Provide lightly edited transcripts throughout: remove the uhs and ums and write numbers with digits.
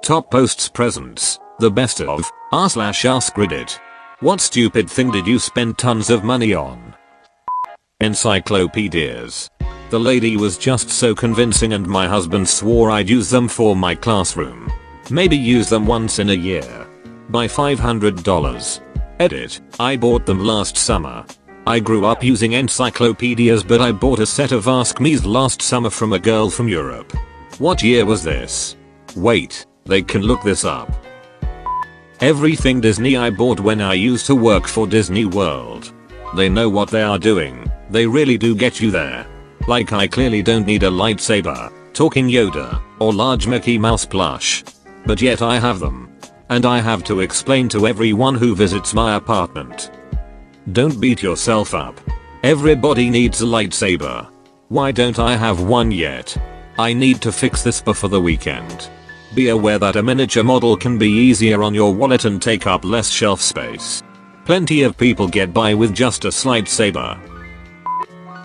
Top posts presents. The best of. r/Askreddit. What stupid thing did you spend tons of money on? Encyclopedias. The lady was just so convincing and my husband swore I'd use them for my classroom. Maybe use them once in a year. Buy $500. Edit. I bought them last summer. I grew up using encyclopedias, but I bought a set of Ask Me's last summer from a girl from Europe. What year was this? Wait, they can look this up. Everything Disney I bought when I used to work for Disney World. They know what they are doing. They really do get you there. Like I clearly don't need a lightsaber, talking Yoda, or large Mickey Mouse plush. But yet I have them. And I have to explain to everyone who visits my apartment. Don't beat yourself up. Everybody needs a lightsaber. Why don't I have one yet? I need to fix this before the weekend. Be aware that a miniature model can be easier on your wallet and take up less shelf space. Plenty of people get by with just a lightsaber.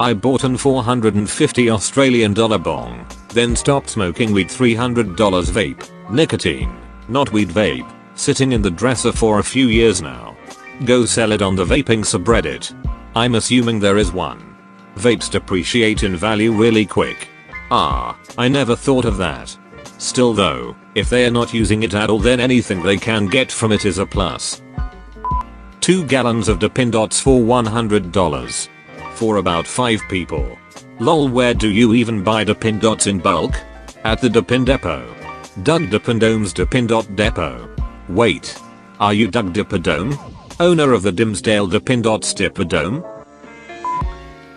I bought an $450 Australian dollar bong, then stopped smoking weed. $300 vape, nicotine, not weed vape, sitting in the dresser for a few years now. Go sell it on the vaping subreddit. I'm assuming there is one. Vapes depreciate in value really quick. I never thought of that. Still though, if they are not using it at all, then anything they can get from it is a plus. 2 gallons of Dippin' Dots for $100. For about 5 people. Lol, where do you even buy Dippin' Dots in bulk? At the Dippin' Depot. Doug Dippendome's Dippin' Dot Depot. Wait. Are you Doug Dippendome? Owner of the Dimsdale Dippin' Dots Dippendome?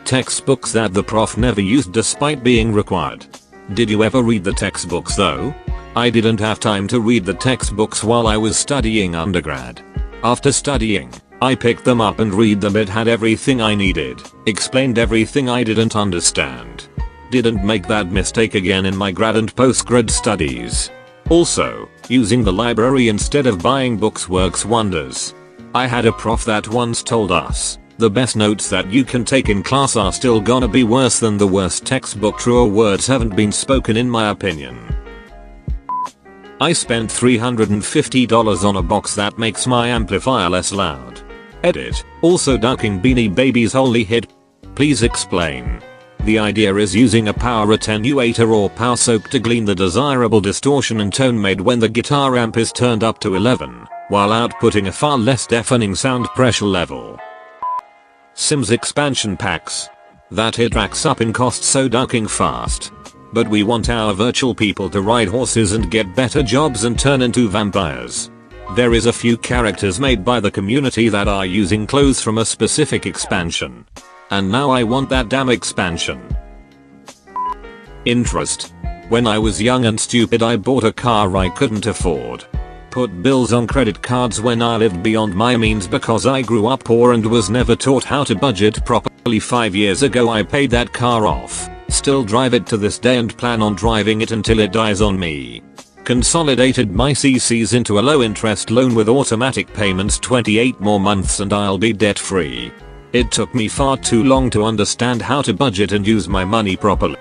Textbooks that the prof never used despite being required. Did you ever read the textbooks though? I didn't have time to read the textbooks while I was studying undergrad. After studying, I picked them up and read them. It had everything I needed, explained everything I didn't understand. Didn't make that mistake again in my grad and postgrad studies. Also, using the library instead of buying books works wonders. I had a prof that once told us, the best notes that you can take in class are still gonna be worse than the worst textbook. Truer words haven't been spoken in my opinion. I spent $350 on a box that makes my amplifier less loud. Edit. Also ducking Beanie Baby's holy hit. Please explain. The idea is using a power attenuator or power soak to glean the desirable distortion and tone made when the guitar amp is turned up to 11, while outputting a far less deafening sound pressure level. Sims expansion packs. That hit racks up in cost, so ducking fast. But we want our virtual people to ride horses and get better jobs and turn into vampires. There is a few characters made by the community that are using clothes from a specific expansion. And now I want that damn expansion. Interest. When I was young and stupid, I bought a car I couldn't afford. Put bills on credit cards when I lived beyond my means because I grew up poor and was never taught how to budget properly. 5 years ago I paid that car off. Still drive it to this day and plan on driving it until it dies on me. Consolidated my CCs into a low interest loan with automatic payments, 28 more months and I'll be debt free. It took me far too long to understand how to budget and use my money properly.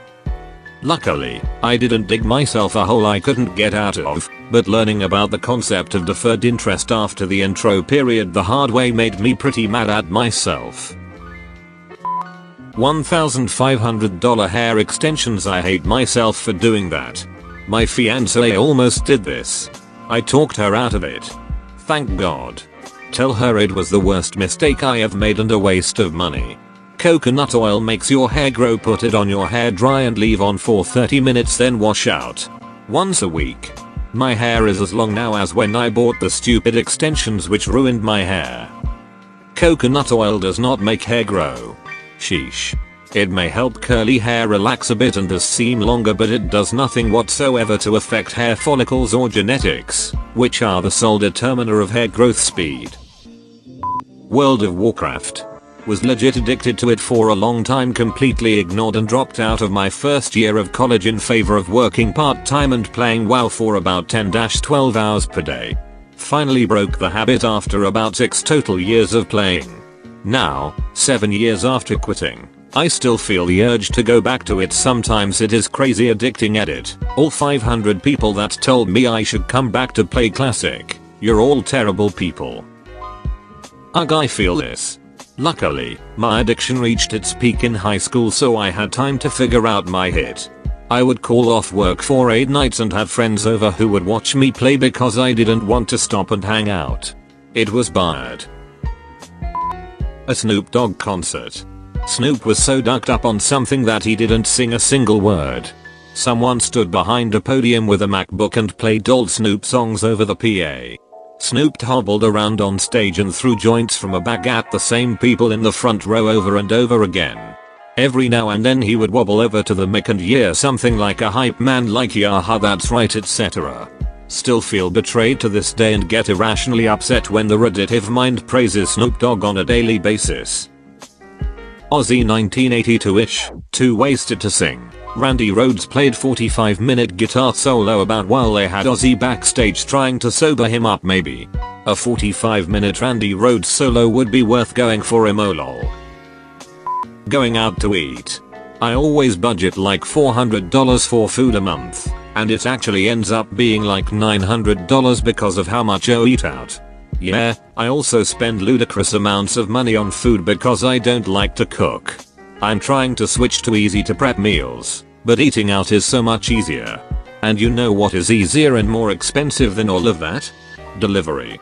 Luckily, I didn't dig myself a hole I couldn't get out of, but learning about the concept of deferred interest after the intro period the hard way made me pretty mad at myself. $1,500 hair extensions. I hate myself for doing that. My fiancée almost did this. I talked her out of it. Thank God. Tell her it was the worst mistake I have made and a waste of money. Coconut oil makes your hair grow. Put it on your hair dry and leave on for 30 minutes, then wash out. Once a week. My hair is as long now as when I bought the stupid extensions which ruined my hair. Coconut oil does not make hair grow. Sheesh. It may help curly hair relax a bit and thus seem longer, but it does nothing whatsoever to affect hair follicles or genetics, which are the sole determiner of hair growth speed. World of Warcraft. Was legit addicted to it for a long time, completely ignored and dropped out of my first year of college in favor of working part-time and playing WoW for about 10-12 hours per day. Finally broke the habit after about 6 total years of playing. Now, 7 years after quitting, I still feel the urge to go back to it sometimes. It is crazy addicting. Edit. All 500 people that told me I should come back to play classic. You're all terrible people. Ugh, I feel this. Luckily, my addiction reached its peak in high school, so I had time to figure out my hit. I would call off work for 8 nights and have friends over who would watch me play because I didn't want to stop and hang out. It was bad. A Snoop Dogg concert. Snoop was so ducked up on something that he didn't sing a single word. Someone stood behind a podium with a MacBook and played old Snoop songs over the PA. Snoop hobbled around on stage and threw joints from a bag at the same people in the front row over and over again. Every now and then he would wobble over to the mic and yell something like a hype man like "Yaha, that's right," etc. Still feel betrayed to this day and get irrationally upset when the Redditive mind praises Snoop Dogg on a daily basis. Aussie 1982-ish, too wasted to sing. Randy Rhoads played 45-minute guitar solo about while they had Ozzy backstage trying to sober him up. Maybe a 45-minute Randy Rhoads solo would be worth going for him. Lol. Going out to eat. I always budget like $400 for food a month, and it actually ends up being like $900 because of how much I eat out. Yeah, I also spend ludicrous amounts of money on food because I don't like to cook. I'm trying to switch to easy to prep meals, but eating out is so much easier. And you know what is easier and more expensive than all of that? Delivery.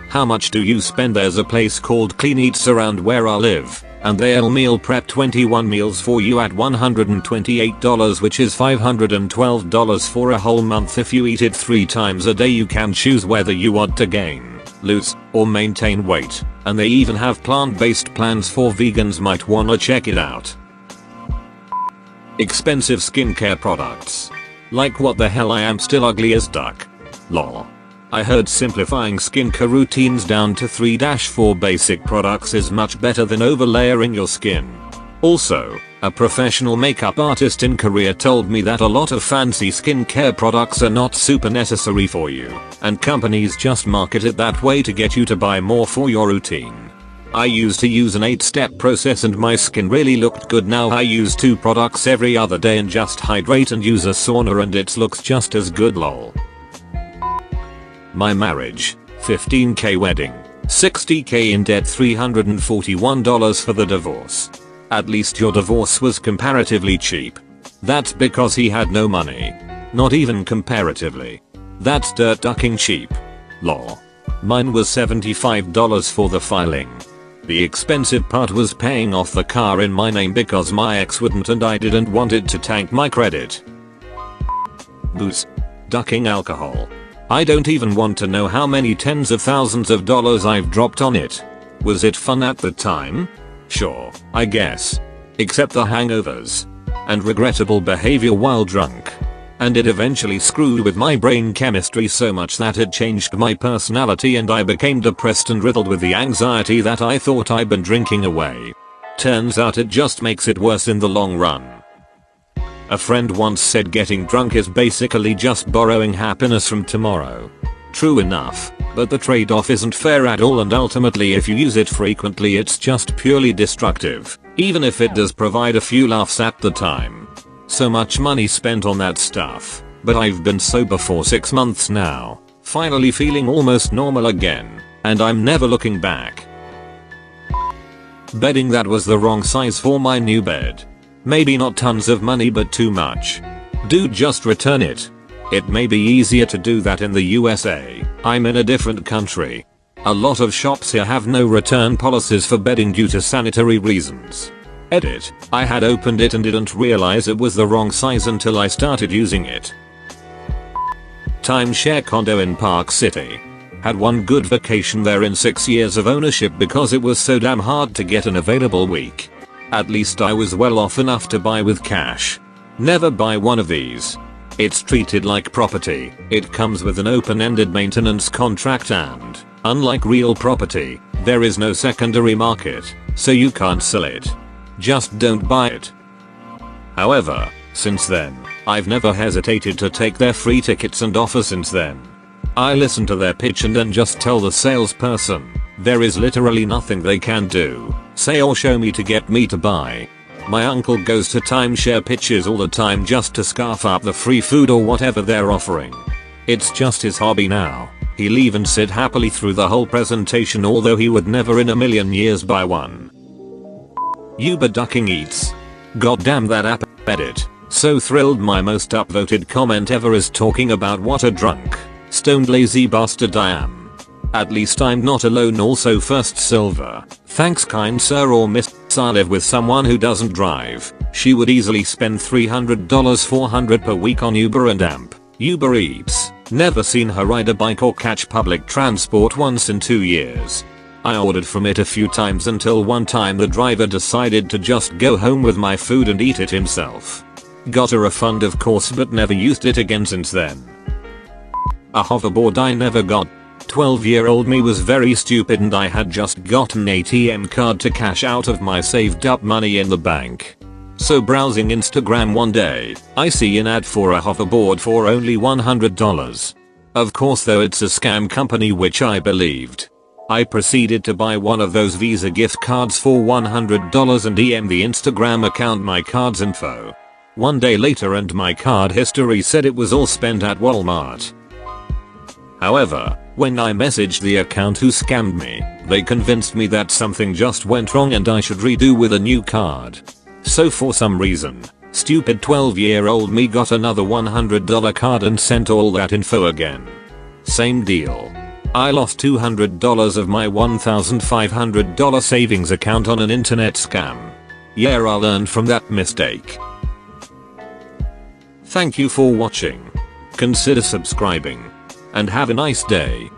How much do you spend? There's a place called Clean Eats around where I live, and they'll meal prep 21 meals for you at $128, which is $512 for a whole month. If you eat it 3 times a day, you can choose whether you want to gain, lose, or maintain weight, and they even have plant-based plans for vegans. Might wanna check it out. Expensive skincare products. Like what the hell, I am still ugly as duck. Lol. I heard simplifying skincare routines down to 3-4 basic products is much better than overlayering your skin. Also, a professional makeup artist in Korea told me that a lot of fancy skincare products are not super necessary for you, and companies just market it that way to get you to buy more for your routine. I used to use an 8-step process and my skin really looked good. Now I use 2 products every other day and just hydrate and use a sauna and it looks just as good. Lol. My marriage, $15k wedding, $60k in debt, $341 for the divorce. At least your divorce was comparatively cheap. That's because he had no money. Not even comparatively. That's dirt ducking cheap. Lol. Mine was $75 for the filing. The expensive part was paying off the car in my name because my ex wouldn't and I didn't want it to tank my credit. Booze. Ducking alcohol. I don't even want to know how many tens of thousands of dollars I've dropped on it. Was it fun at the time? Sure, I guess. Except the hangovers. And regrettable behavior while drunk. And it eventually screwed with my brain chemistry so much that it changed my personality and I became depressed and riddled with the anxiety that I thought I'd been drinking away. Turns out it just makes it worse in the long run. A friend once said getting drunk is basically just borrowing happiness from tomorrow. True enough, but the trade-off isn't fair at all, and ultimately if you use it frequently it's just purely destructive, even if it does provide a few laughs at the time. So much money spent on that stuff, but I've been sober for 6 months now, finally feeling almost normal again, and I'm never looking back. Bedding that was the wrong size for my new bed. Maybe not tons of money but too much. Dude, just return it. It may be easier to do that in the USA. I'm in a different country. A lot of shops here have no return policies for bedding due to sanitary reasons. Edit. I had opened it and didn't realize it was the wrong size until I started using it. Timeshare condo in Park City. Had one good vacation there in 6 years of ownership because it was so damn hard to get an available week. At least I was well off enough to buy with cash. Never buy one of these. It's treated like property. It comes with an open-ended maintenance contract and, unlike real property, there is no secondary market, so you can't sell it. Just don't buy it. However, since then, I've never hesitated to take their free tickets and offer since then. I listen to their pitch and then just tell the salesperson, there is literally nothing they can do, say or show me to get me to buy. My uncle goes to timeshare pitches all the time just to scarf up the free food or whatever they're offering. It's just his hobby now. He'll even sit happily through the whole presentation, although he would never in a million years buy one. Uber ducking eats. Goddamn that app edit. So thrilled my most upvoted comment ever is talking about what a drunk, stoned lazy bastard I am. At least I'm not alone. Also first silver. Thanks kind sir or miss. I live with someone who doesn't drive. She would easily spend $300 $400 per week on Uber and AMP. Uber Eats. Never seen her ride a bike or catch public transport once in 2 years. I ordered from it a few times until one time the driver decided to just go home with my food and eat it himself. Got a refund of course, but never used it again since then. A hoverboard I never got. 12-year-old me was very stupid and I had just gotten an ATM card to cash out of my saved up money in the bank. So browsing Instagram one day, I see an ad for a hoverboard for only $100. Of course though it's a scam company, which I believed. I proceeded to buy one of those Visa gift cards for $100 and DM the Instagram account my card's info. One day later and my card history said it was all spent at Walmart. However, when I messaged the account who scammed me, they convinced me that something just went wrong and I should redo with a new card. So for some reason, stupid 12-year-old me got another $100 card and sent all that info again. Same deal. I lost $200 of my $1,500 savings account on an internet scam. Yeah, I learned from that mistake. Thank you for watching. Consider subscribing. And have a nice day.